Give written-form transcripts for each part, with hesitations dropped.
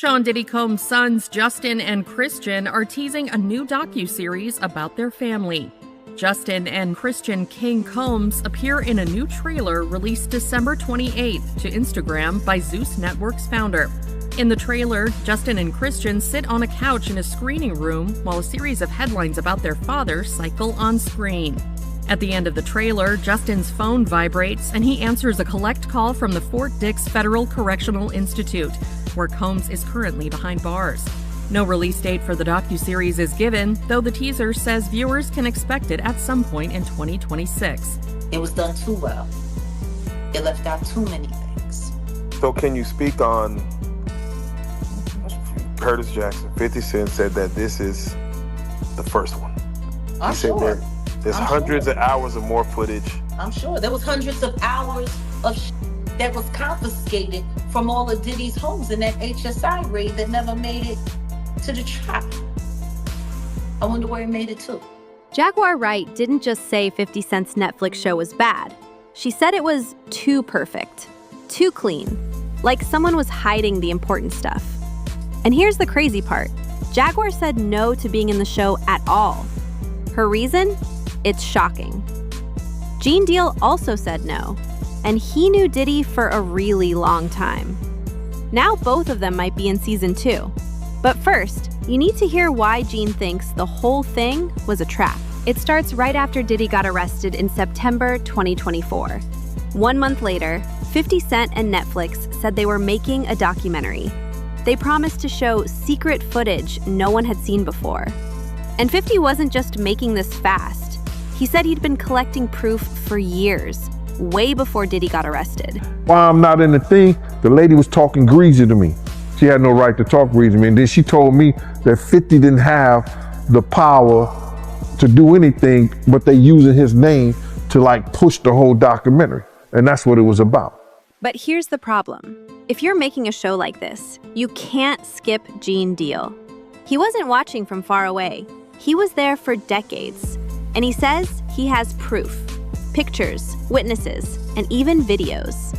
Sean Diddy Combs' sons, Justin and Christian, are teasing a new docuseries about their family. Justin and Christian King Combs appear in a new trailer released December 28th to Instagram by Zeus Network's founder. In the trailer, Justin and Christian sit on a couch in a screening room while a series of headlines about their father cycle on screen. At the end of the trailer, Justin's phone vibrates and he answers a collect call from the Fort Dix Federal Correctional Institute, where Combs is currently behind bars. No release date for the docuseries is given, though the teaser says viewers can expect it at some point in 2026. It was done too well. It left out too many things. So can you speak on Curtis Jackson? 50 Cent said that this is the first one. I'm said sure. that there's hundreds of hours of more footage. I'm sure. There was hundreds of hours of that was confiscated from all of Diddy's homes in that HSI raid that never made it to the trap. I wonder where it made it to. Jaguar Wright didn't just say 50 Cent's Netflix show was bad. She said it was too perfect, too clean, like someone was hiding the important stuff. And here's the crazy part. Jaguar said no to being in the show at all. Her reason? It's shocking. Gene Deal also said no, and he knew Diddy for a really long time. Now both of them might be in season 2. But first, you need to hear why Gene thinks the whole thing was a trap. It starts right after Diddy got arrested in September 2024. 1 month later, 50 Cent and Netflix said they were making a documentary. They promised to show secret footage no one had seen before. And 50 wasn't just making this fast. He said he'd been collecting proof for years, way before Diddy got arrested. While I'm not in the thing, the lady was talking greasy to me. She had no right to talk greasy to me. And then she told me that 50 didn't have the power to do anything, but they using his name to like push the whole documentary. And that's what it was about. But here's the problem. If you're making a show like this, you can't skip Gene Deal. He wasn't watching from far away. He was there for decades. And he says he has proof, pictures, witnesses, and even videos.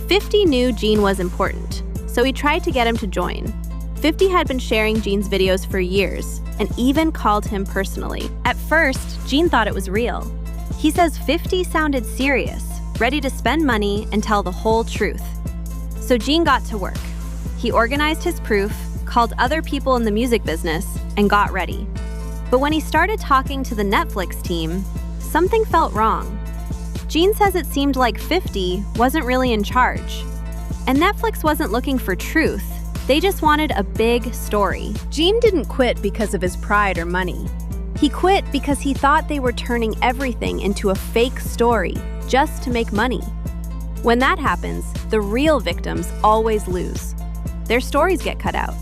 50 knew Gene was important, so he tried to get him to join. 50 had been sharing Gene's videos for years and even called him personally. At first, Gene thought it was real. He says 50 sounded serious, ready to spend money and tell the whole truth. So Gene got to work. He organized his proof, called other people in the music business, and got ready. But when he started talking to the Netflix team, something felt wrong. Gene says it seemed like 50 wasn't really in charge. And Netflix wasn't looking for truth. They just wanted a big story. Gene didn't quit because of his pride or money. He quit because he thought they were turning everything into a fake story just to make money. When that happens, the real victims always lose. Their stories get cut out.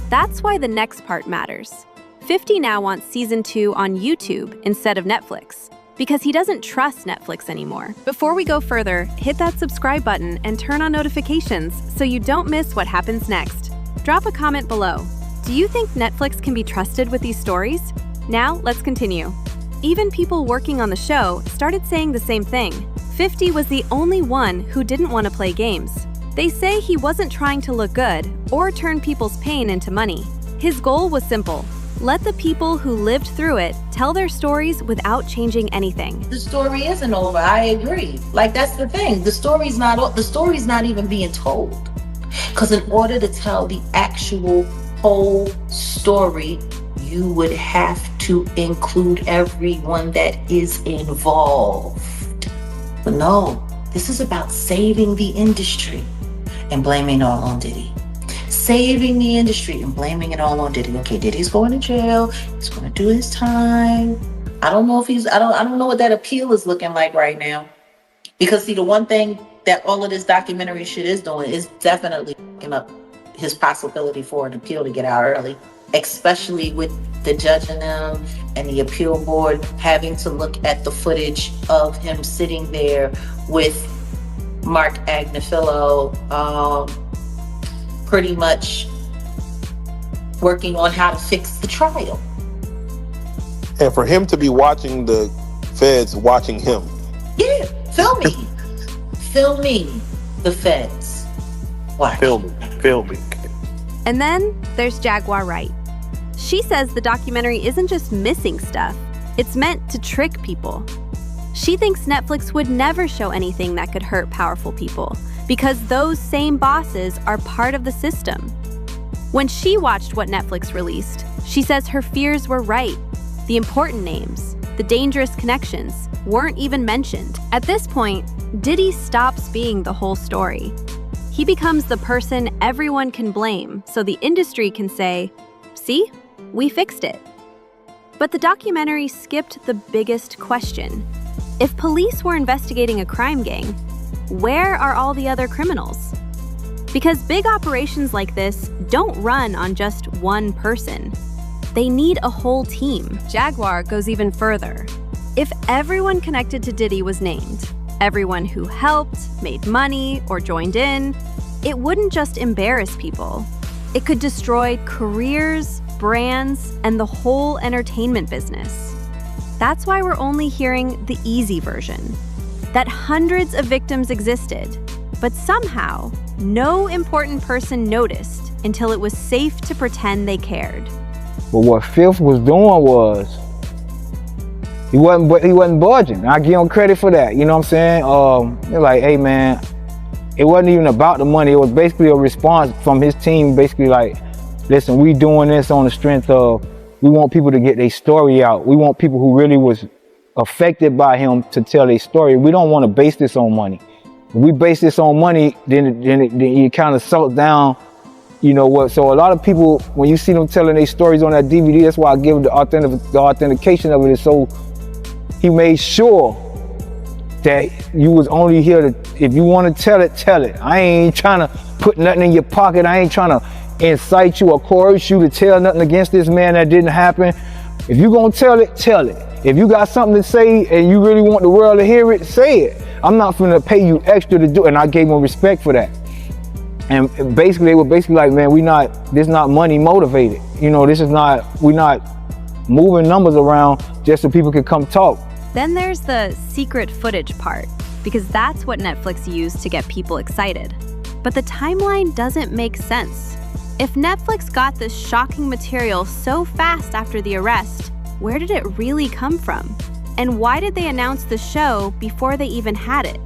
That's why the next part matters. 50 now wants season 2 on YouTube instead of Netflix, because he doesn't trust Netflix anymore. Before we go further, hit that subscribe button and turn on notifications so you don't miss what happens next. Drop a comment below. Do you think Netflix can be trusted with these stories? Now, let's continue. Even people working on the show started saying the same thing. 50 was the only one who didn't want to play games. They say he wasn't trying to look good or turn people's pain into money. His goal was simple. Let the people who lived through it tell their stories without changing anything. The story isn't over. I agree. Like, that's the thing. The story's not even being told. Because in order to tell the actual whole story, you would have to include everyone that is involved. But no, this is about saving the industry and blaming it all on Diddy. Saving the industry and blaming it all on Diddy. Okay, Diddy's going to jail. He's going to do his time. I don't know what that appeal is looking like right now. Because see, the one thing that all of this documentary shit is doing is definitely fucking up his possibility for an appeal to get out early, especially with the judge and them and the appeal board having to look at the footage of him sitting there with Mark Agnifilo, pretty much working on how to fix the trial. And for him to be watching the feds watching him. Yeah, filming the feds. Watch. Filming. And then there's Jaguar Wright. She says the documentary isn't just missing stuff, it's meant to trick people. She thinks Netflix would never show anything that could hurt powerful people because those same bosses are part of the system. When she watched what Netflix released, she says her fears were right. The important names, the dangerous connections, weren't even mentioned. At this point, Diddy stops being the whole story. He becomes the person everyone can blame, so the industry can say, "See, we fixed it." But the documentary skipped the biggest question. If police were investigating a crime gang, where are all the other criminals? Because big operations like this don't run on just one person. They need a whole team. Jaguar goes even further. If everyone connected to Diddy was named, everyone who helped, made money, or joined in, it wouldn't just embarrass people. It could destroy careers, brands, and the whole entertainment business. That's why we're only hearing the easy version, that hundreds of victims existed, but somehow no important person noticed until it was safe to pretend they cared. But what Fifth was doing was, he wasn't budging. I give him credit for that, you know what I'm saying? They're like, hey man, it wasn't even about the money. It was basically a response from his team, basically like, listen, we doing this on the strength of, we want people to get their story out. We want people who really was affected by him to tell their story. We don't want to base this on money. If we base this on money, then you kind of salt down, you know what? So a lot of people, when you see them telling their stories on that DVD, that's why I give the authentication of it is so, he made sure that you was only here to, if you want to tell it, tell it. I ain't trying to put nothing in your pocket. I ain't trying to incite you or coerce you to tell nothing against this man that didn't happen. If you gonna tell it, tell it. If you got something to say and you really want the world to hear it, say it. I'm not gonna pay you extra to do it. And I gave them respect for that. And basically, they were basically like, man, this not money motivated. You know, we're not moving numbers around just so people can come talk. Then there's the secret footage part, because that's what Netflix used to get people excited. But the timeline doesn't make sense. If Netflix got this shocking material so fast after the arrest, where did it really come from? And why did they announce the show before they even had it?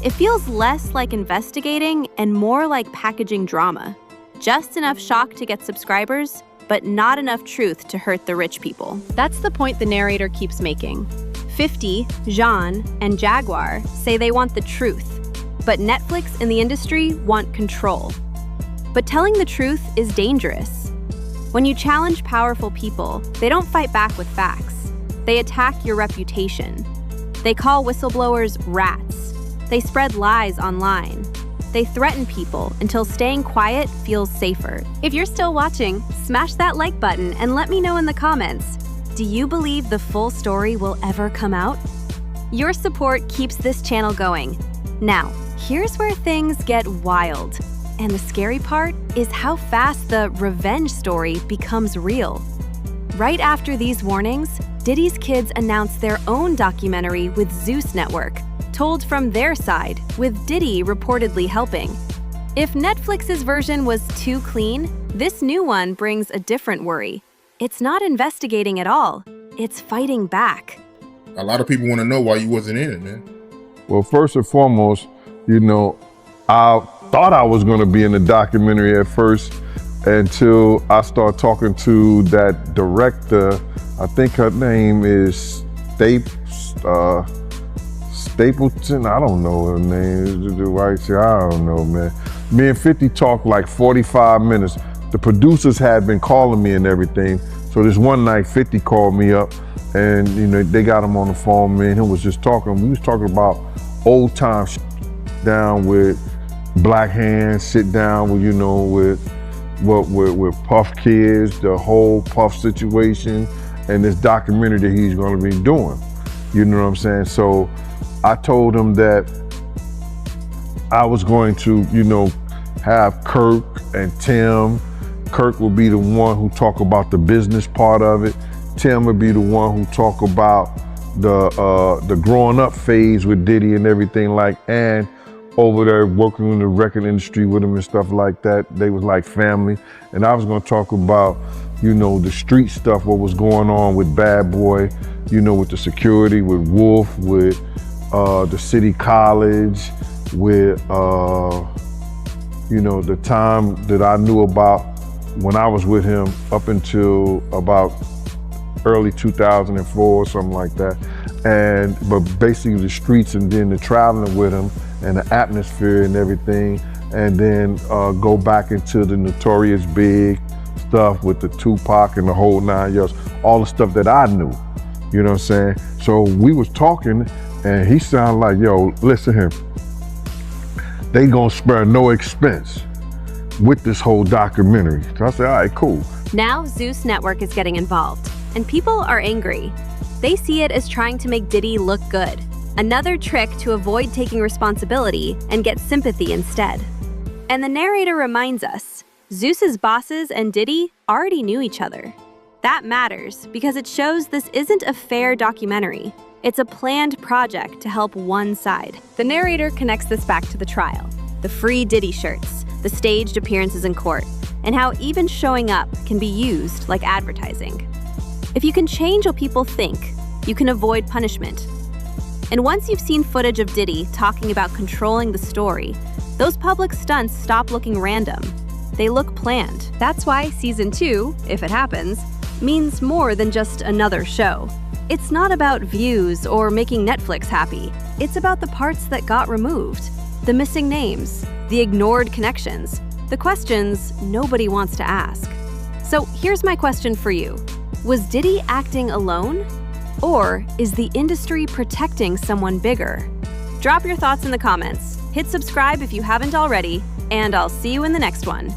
It feels less like investigating and more like packaging drama. Just enough shock to get subscribers, but not enough truth to hurt the rich people. That's the point the narrator keeps making. 50, Jean, and Jaguar say they want the truth, but Netflix and the industry want control. But telling the truth is dangerous. When you challenge powerful people, they don't fight back with facts. They attack your reputation. They call whistleblowers rats. They spread lies online. They threaten people until staying quiet feels safer. If you're still watching, smash that like button and let me know in the comments. Do you believe the full story will ever come out? Your support keeps this channel going. Now, here's where things get wild. And the scary part is how fast the revenge story becomes real. Right after these warnings, Diddy's kids announced their own documentary with Zeus Network, told from their side, with Diddy reportedly helping. If Netflix's version was too clean, this new one brings a different worry. It's not investigating at all, it's fighting back. A lot of people want to know why you wasn't in it, man. Well, first and foremost, you know, I thought I was going to be in the documentary at first until I started talking to that director. I think her name is Stapleton. I don't know her name. I don't know, man. Me and 50 talked like 45 minutes. The producers had been calling me and everything. So this one night, 50 called me up and, you know, they got him on the phone. Me and him was just talking. We was talking about old time down with Black Hands, sit down with, you know, with Puff Kids, the whole Puff situation, and this documentary that he's gonna be doing. You know what I'm saying? So I told him that I was going to, you know, have Kirk and Tim. Kirk will be the one who talk about the business part of it. Tim will be the one who talk about the growing up phase with Diddy and everything like, and over there working in the record industry with him and stuff like that. They was like family. And I was gonna talk about, you know, the street stuff, what was going on with Bad Boy, you know, with the security, with Wolf, with the city college, with, you know, the time that I knew about when I was with him up until about early 2004, something like that. But basically the streets and then the traveling with him and the atmosphere and everything. And then go back into the Notorious Big stuff with the Tupac and the whole 9 yards, all the stuff that I knew, you know what I'm saying? So we was talking and he sounded like, yo, listen here, they gonna spare no expense with this whole documentary. So I said, all right, cool. Now Zeus Network is getting involved, and people are angry. They see it as trying to make Diddy look good. Another trick to avoid taking responsibility and get sympathy instead. And the narrator reminds us, Zeus's bosses and Diddy already knew each other. That matters because it shows this isn't a fair documentary. It's a planned project to help one side. The narrator connects this back to the trial, the free Diddy shirts, the staged appearances in court, and how even showing up can be used like advertising. If you can change what people think, you can avoid punishment. And once you've seen footage of Diddy talking about controlling the story, those public stunts stop looking random. They look planned. That's why Season 2, if it happens, means more than just another show. It's not about views or making Netflix happy. It's about the parts that got removed, the missing names, the ignored connections, the questions nobody wants to ask. So here's my question for you. Was Diddy acting alone? Or is the industry protecting someone bigger? Drop your thoughts in the comments, hit subscribe if you haven't already, and I'll see you in the next one.